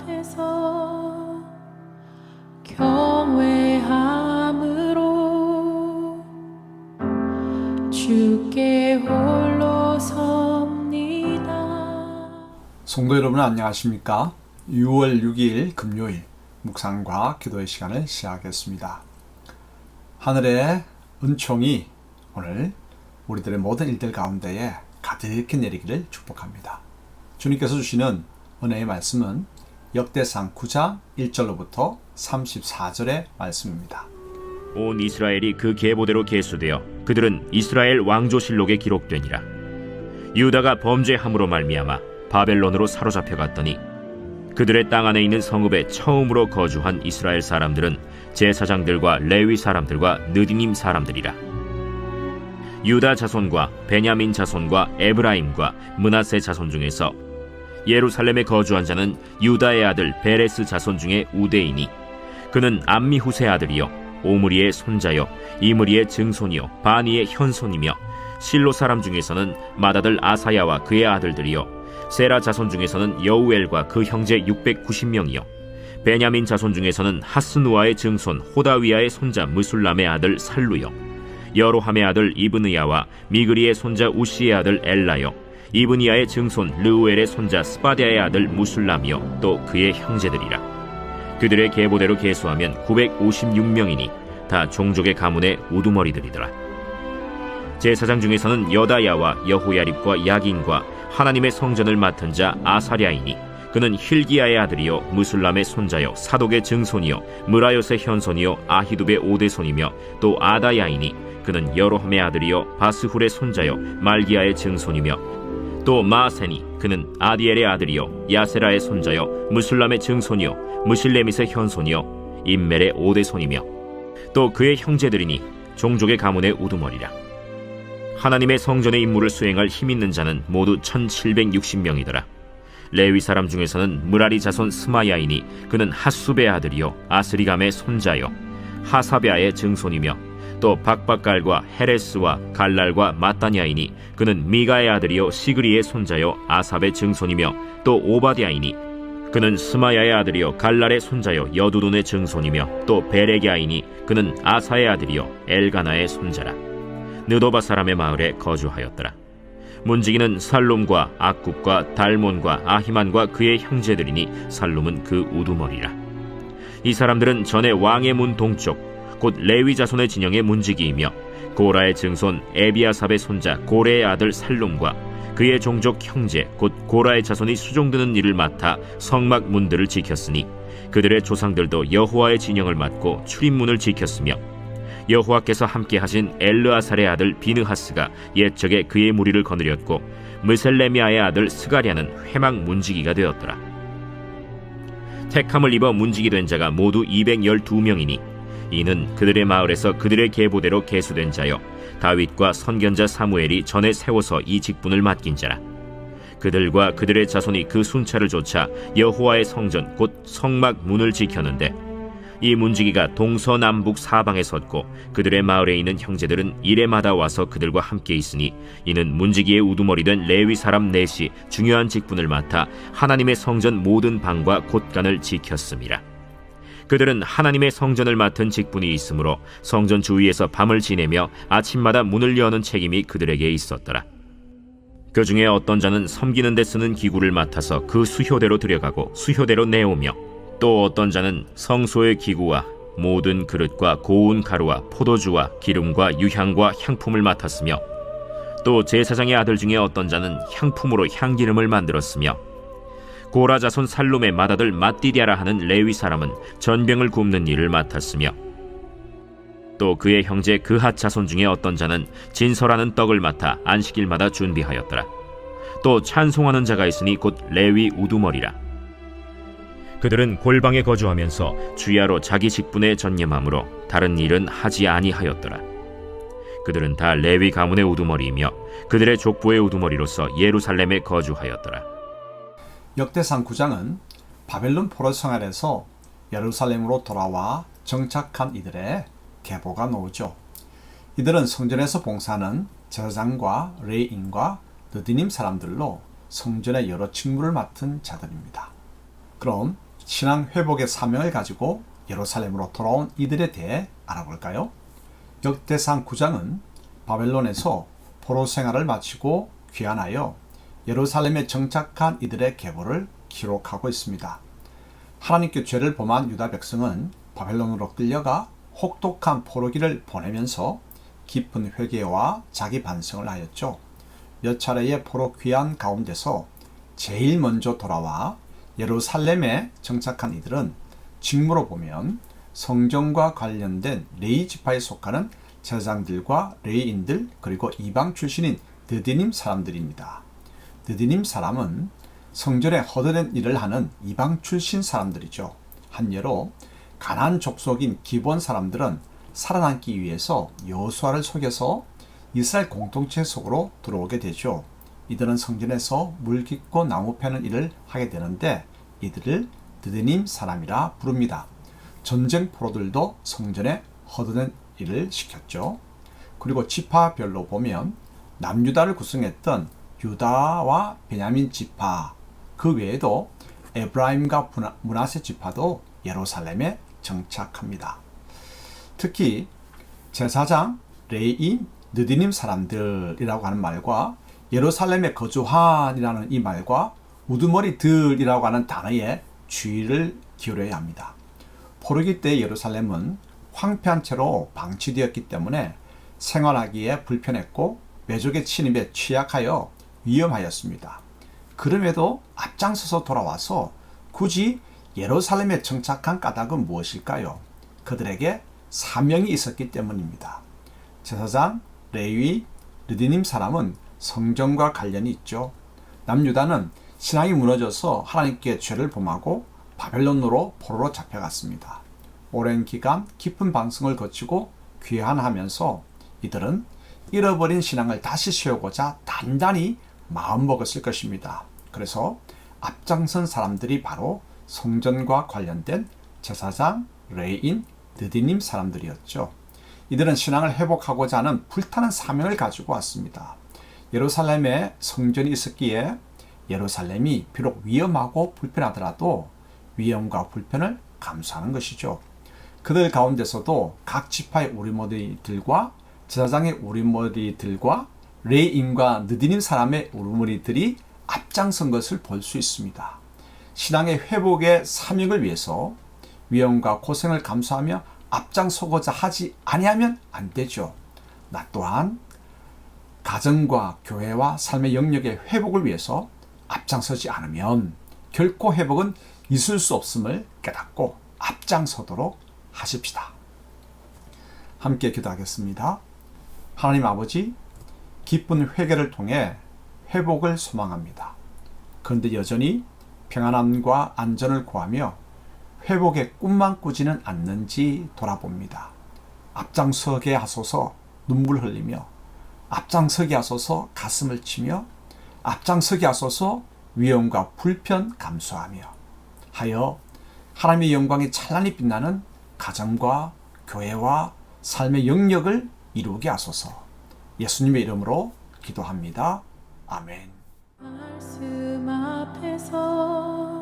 앞에서 경외함으로 주께 홀로 섭니다. 성도 여러분 안녕하십니까? 6월 6일 금요일 묵상과 기도의 시간을 시작하겠습니다. 하늘의 은총이 오늘 우리들의 모든 일들 가운데에 가득히 내리기를 축복합니다. 주님께서 주시는 은혜의 말씀은 역대상 9장 1절로부터 34절의 말씀입니다. 온 이스라엘이 그 계보대로 계수되어 그들은 이스라엘 왕조실록에 기록되니라. 유다가 범죄함으로 말미암아 바벨론으로 사로잡혀 갔더니 그들의 땅 안에 있는 성읍에 처음으로 거주한 이스라엘 사람들은 제사장들과 레위 사람들과 느디님 사람들이라. 유다 자손과 베냐민 자손과 에브라임과 므낫세 자손 중에서 예루살렘에 거주한 자는 유다의 아들 베레스 자손 중에 우대이니 그는 암미후세 아들이요 오므리의 손자요 이므리의 증손이요 바니의 현손이며 실로 사람 중에서는 맏아들 아사야와 그의 아들들이요 세라 자손 중에서는 여우엘과 그 형제 690명이요 베냐민 자손 중에서는 하스누아의 증손 호다위아의 손자 무술람의 아들 살루요 여로함의 아들 이브느야와 미그리의 손자 우시의 아들 엘라요 이브니야의 증손 르우엘의 손자 스바디아의 아들 무술람이요 또 그의 형제들이라. 그들의 계보대로 계수하면 956명이니 다 종족의 가문의 우두머리들이더라. 제사장 중에서는 여다야와 여호야립과 야긴과 하나님의 성전을 맡은 자 아사랴이니 그는 힐기야의 아들이요 무술람의 손자요 사독의 증손이요 무라요스의 현손이요 아히두베의 오대손이며 또 아다야이니 그는 여로함의 아들이요 바스훌의 손자요 말기야의 증손이며 또 마세니 그는 아디엘의 아들이요 야세라의 손자요 무술람의 증손이요 무실레밋의 현손이요 임멜의 오대손이며 또 그의 형제들이니 종족의 가문의 우두머리라. 하나님의 성전의 임무를 수행할 힘있는 자는 모두 1760명이더라. 레위 사람 중에서는 무라리 자손 스마야이니 그는 핫수베의 아들이요 아스리감의 손자요 하사베아의 증손이며 또 박박갈과 헤레스와 갈랄과 마따냐이니 그는 미가의 아들이요 시그리의 손자요 아삽의 증손이며 또 오바디아이니 그는 스마야의 아들이요 갈랄의 손자요 여두둔의 증손이며 또 베레기아이니 그는 아사의 아들이요 엘가나의 손자라. 느도바 사람의 마을에 거주하였더라. 문지기는 살룸과 악굽과 달몬과 아히만과 그의 형제들이니 살룸은 그 우두머리라. 이 사람들은 전에 왕의 문 동쪽 곧 레위 자손의 진영의 문지기이며 고라의 증손 에비아삽의 손자 고레의 아들 살룸과 그의 종족 형제 곧 고라의 자손이 수종드는 일을 맡아 성막 문들을 지켰으니 그들의 조상들도 여호와의 진영을 맡고 출입문을 지켰으며 여호와께서 함께 하신 엘르아살의 아들 비느하스가 옛적에 그의 무리를 거느렸고 무셀레미아의 아들 스가랴는 회막 문지기가 되었더라. 택함을 입어 문지기 된 자가 모두 212명이니 이는 그들의 마을에서 그들의 계보대로 계수된 자요 다윗과 선견자 사무엘이 전에 세워서 이 직분을 맡긴 자라. 그들과 그들의 자손이 그 순찰을 좇아 여호와의 성전 곧 성막 문을 지켰는데 이 문지기가 동서남북 사방에 섰고 그들의 마을에 있는 형제들은 이레마다 와서 그들과 함께 있으니 이는 문지기의 우두머리 된 레위 사람 넷이 중요한 직분을 맡아 하나님의 성전 모든 방과 곳간을 지켰음이라. 그들은 하나님의 성전을 맡은 직분이 있으므로 성전 주위에서 밤을 지내며 아침마다 문을 여는 책임이 그들에게 있었더라. 그 중에 어떤 자는 섬기는 데 쓰는 기구를 맡아서 그 수효대로 들여가고 수효대로 내오며 또 어떤 자는 성소의 기구와 모든 그릇과 고운 가루와 포도주와 기름과 유향과 향품을 맡았으며 또 제사장의 아들 중에 어떤 자는 향품으로 향기름을 만들었으며 고라 자손 살룸의 맏아들 맏디디아라 하는 레위 사람은 전병을 굽는 일을 맡았으며 또 그의 형제 그핫 자손 중에 어떤 자는 진설하는 떡을 맡아 안식일마다 준비하였더라. 또 찬송하는 자가 있으니 곧 레위 우두머리라. 그들은 골방에 거주하면서 주야로 자기 직분에 전념하므로 다른 일은 하지 아니하였더라. 그들은 다 레위 가문의 우두머리이며 그들의 족보의 우두머리로서 예루살렘에 거주하였더라. 역대상 9장은 바벨론 포로 생활에서 예루살렘으로 돌아와 정착한 이들의 계보가 나오죠. 이들은 성전에서 봉사하는 제사장과 레위인과 느디님 사람들로 성전의 여러 직무를 맡은 자들입니다. 그럼 신앙 회복의 사명을 가지고 예루살렘으로 돌아온 이들에 대해 알아볼까요? 역대상 9장은 바벨론에서 포로 생활을 마치고 귀환하여 예루살렘에 정착한 이들의 계보를 기록하고 있습니다. 하나님께 죄를 범한 유다 백성은 바벨론으로 끌려가 혹독한 포로기를 보내면서 깊은 회개와 자기 반성을 하였죠. 몇 차례의 포로 귀환 가운데서 제일 먼저 돌아와 예루살렘에 정착한 이들은 직무로 보면 성전과 관련된 레위 지파에 속하는 제사장들과 레위인들 그리고 이방 출신인 느디님 사람들입니다. 느디님 사람은 성전에 허드렛 일을 하는 이방 출신 사람들이죠. 한 예로 가나안 족속인 기브온 사람들은 살아남기 위해서 여호수아를 속여서 이스라엘 공동체 속으로 들어오게 되죠. 이들은 성전에서 물 깃고 나무 패는 일을 하게 되는데 이들을 느디님 사람이라 부릅니다. 전쟁 포로들도 성전에 허드렛 일을 시켰죠. 그리고 지파별로 보면 남유다를 구성했던 유다와 베냐민 지파, 그 외에도 에브라임과 므낫세 지파도 예루살렘에 정착합니다. 특히 제사장, 레위인, 느디님 사람들이라고 하는 말과 예루살렘에 거주한이라는 이 말과 우두머리들이라고 하는 단어에 주의를 기울여야 합니다. 포로기 때 예루살렘은 황폐한 채로 방치되었기 때문에 생활하기에 불편했고 외적의 침입에 취약하여 위험하였습니다. 그럼에도 앞장서서 돌아와서 굳이 예루살렘에 정착한 까닭은 무엇일까요? 그들에게 사명이 있었기 때문입니다. 제사장, 레위, 느디님 사람은 성전과 관련이 있죠. 남유다는 신앙이 무너져서 하나님께 죄를 범하고 바벨론으로 포로로 잡혀갔습니다. 오랜 기간 깊은 반성을 거치고 귀환하면서 이들은 잃어버린 신앙을 다시 세우고자 단단히 마음먹었을 것입니다. 그래서 앞장선 사람들이 바로 성전과 관련된 제사장, 레위인, 느디님 사람들이었죠. 이들은 신앙을 회복하고자 하는 불타는 사명을 가지고 왔습니다. 예루살렘에 성전이 있었기에 예루살렘이 비록 위험하고 불편하더라도 위험과 불편을 감수하는 것이죠. 그들 가운데서도 각 지파의 우리머리들과 제사장의 우리머리들과 레위인과 느디님 사람의 우리머리들이 앞장선 것을 볼 수 있습니다. 신앙의 회복의 사명을 위해서 위험과 고생을 감수하며 앞장서고자 하지 아니하면 안 되죠. 나 또한 가정과 교회와 삶의 영역의 회복을 위해서 앞장서지 않으면 결코 회복은 있을 수 없음을 깨닫고 앞장서도록 하십시다. 함께 기도하겠습니다. 하나님 아버지, 기쁜 회개를 통해 회복을 소망합니다. 그런데 여전히 평안함과 안전을 구하며 회복의 꿈만 꾸지는 않는지 돌아봅니다. 앞장서게 하소서 눈물 흘리며, 앞장서게 하소서 가슴을 치며, 앞장서게 하소서 위험과 불편 감수하며 하여 하나님의 영광이 찬란히 빛나는 가정과 교회와 삶의 영역을 이루게 하소서. 예수님의 이름으로 기도합니다. 아멘. 말씀 앞에서